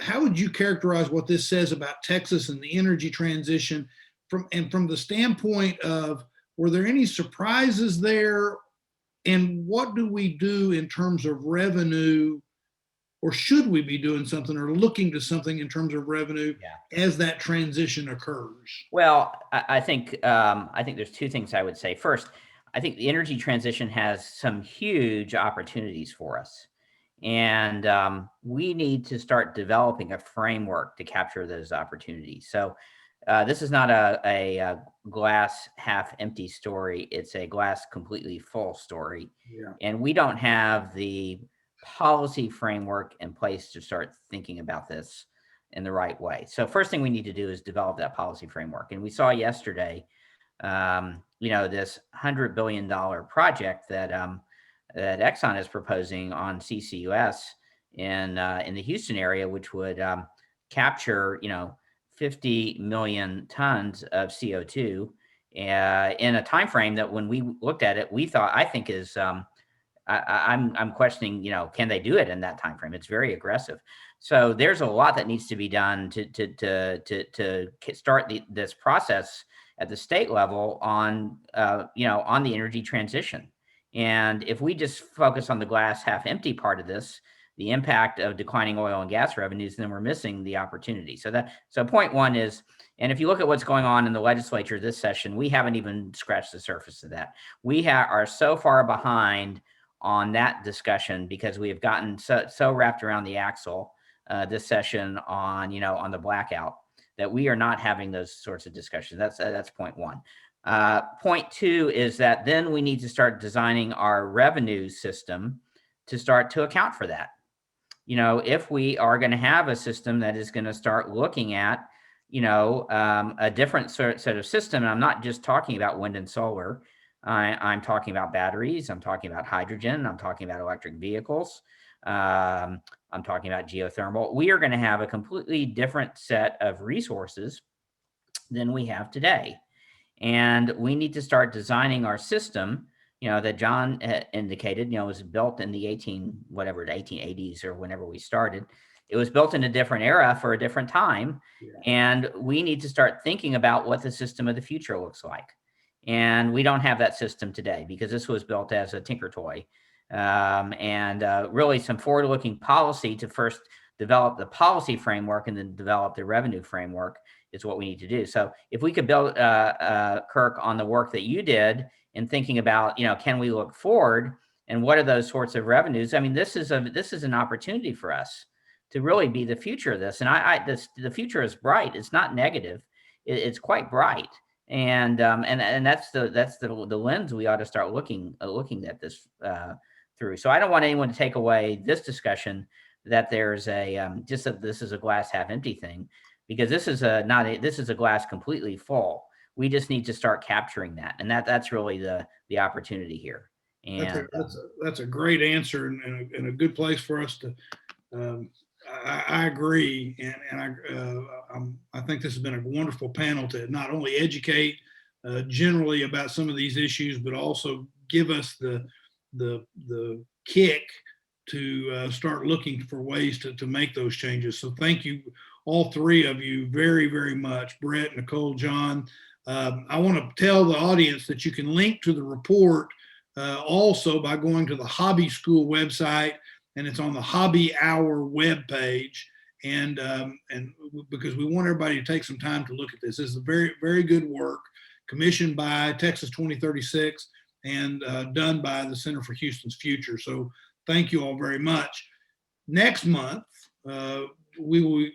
how would you characterize what this says about Texas and the energy transition from the standpoint of, were there any surprises there? And what do we do in terms of revenue, or should we be doing something or looking to something in terms of revenue as that transition occurs? Well, I think there's two things I would say. First, I think the energy transition has some huge opportunities for us. And we need to start developing a framework to capture those opportunities. So this is not a glass half empty story. It's a glass completely full story. Yeah. And we don't have the policy framework in place to start thinking about this in the right way. So first thing we need to do is develop that policy framework. And we saw yesterday, this $100 billion project that Exxon is proposing on CCUS in the Houston area, which would capture, 50 million tons of CO2 in a time frame that when we looked at it, I think is I'm questioning, can they do it in that time frame? It's very aggressive. So there's a lot that needs to be done to start this process at the state level on the energy transition. And if we just focus on the glass half empty part of this, the impact of declining oil and gas revenues, then we're missing the opportunity. So point one is, and if you look at what's going on in the legislature this session, we haven't even scratched the surface of that. We are so far behind on that discussion because we have gotten so wrapped around the axle this session on the blackout that we are not having those sorts of discussions. That's point one. Point two is that then we need to start designing our revenue system to start to account for that. You know, if we are going to have a system that is going to start looking at, you know, a different set of system, and I'm not just talking about wind and solar, I'm talking about batteries, I'm talking about hydrogen, I'm talking about electric vehicles, I'm talking about geothermal. We are going to have a completely different set of resources than we have today. And we need to start designing our system, you know, that John indicated, you know, was built in the 1880s or whenever we started. It was built in a different era for a different time. Yeah. And we need to start thinking about what the system of the future looks like. And we don't have that system today because this was built as a tinker toy. Really some forward-looking policy to first develop the policy framework and then develop the revenue framework is what we need to do. So if we could build, Kirk, on the work that you did in thinking about, you know, can we look forward and what are those sorts of revenues? I mean, this is an opportunity for us to really be the future of this. And the future is bright. It's not negative. It's quite bright. And that's the lens we ought to start looking at this through. So I don't want anyone to take away this discussion that there's this is a glass half empty thing, because this is a glass completely full. We just need to start capturing that, and that's really the opportunity here. And that's a great answer and a good place for us to. I agree, and I think this has been a wonderful panel to not only educate generally about some of these issues, but also give us the kick to start looking for ways to make those changes. So thank you, all three of you, very, very much. Brett, Nicole, John. I want to tell the audience that you can link to the report also by going to the Hobby School website, and it's on the Hobby Hour webpage. And because we want everybody to take some time to look at this. This is a very, very good work commissioned by Texas 2036 and done by the Center for Houston's Future. So thank you all very much. Next month, we will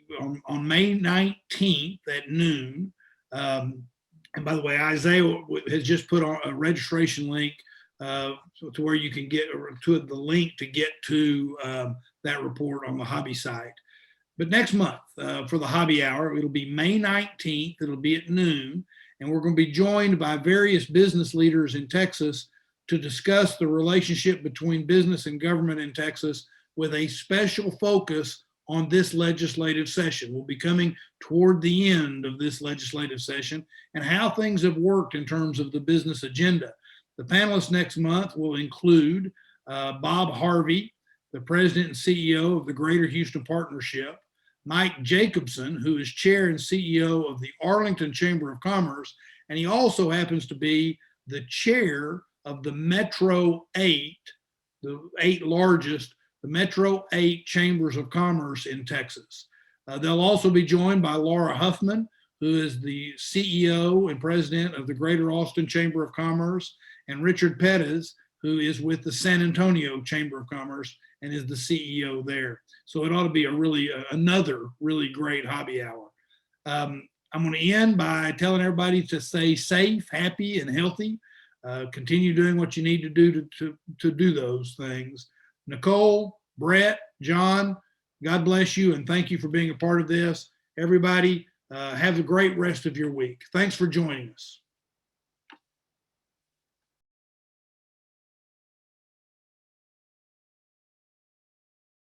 on May 19th at noon. And by the way, Isaiah has just put on a registration link to where you can get to the link to get to that report on the Hobby site. But next month for the Hobby Hour, it'll be May 19th. It'll be at noon. And we're going to be joined by various business leaders in Texas to discuss the relationship between business and government in Texas, with a special focus on this legislative session. We'll be coming toward the end of this legislative session and how things have worked in terms of the business agenda. The panelists next month will include Bob Harvey, the president and CEO of the Greater Houston Partnership, Mike Jacobson, who is chair and CEO of the Arlington Chamber of Commerce, and he also happens to be the chair of the Metro 8, the 8 largest, the Metro 8 Chambers of Commerce in Texas. They'll also be joined by Laura Huffman, who is the CEO and president of the Greater Austin Chamber of Commerce, and Richard Pettis, who is with the San Antonio Chamber of Commerce and is the CEO there. So it ought to be another really great Hobby Hour. I'm going to end by telling everybody to stay safe, happy, and healthy. Continue doing what you need to do to do those things. Nicole, Brett, John, God bless you, and thank you for being a part of this. Everybody, have a great rest of your week. Thanks for joining us.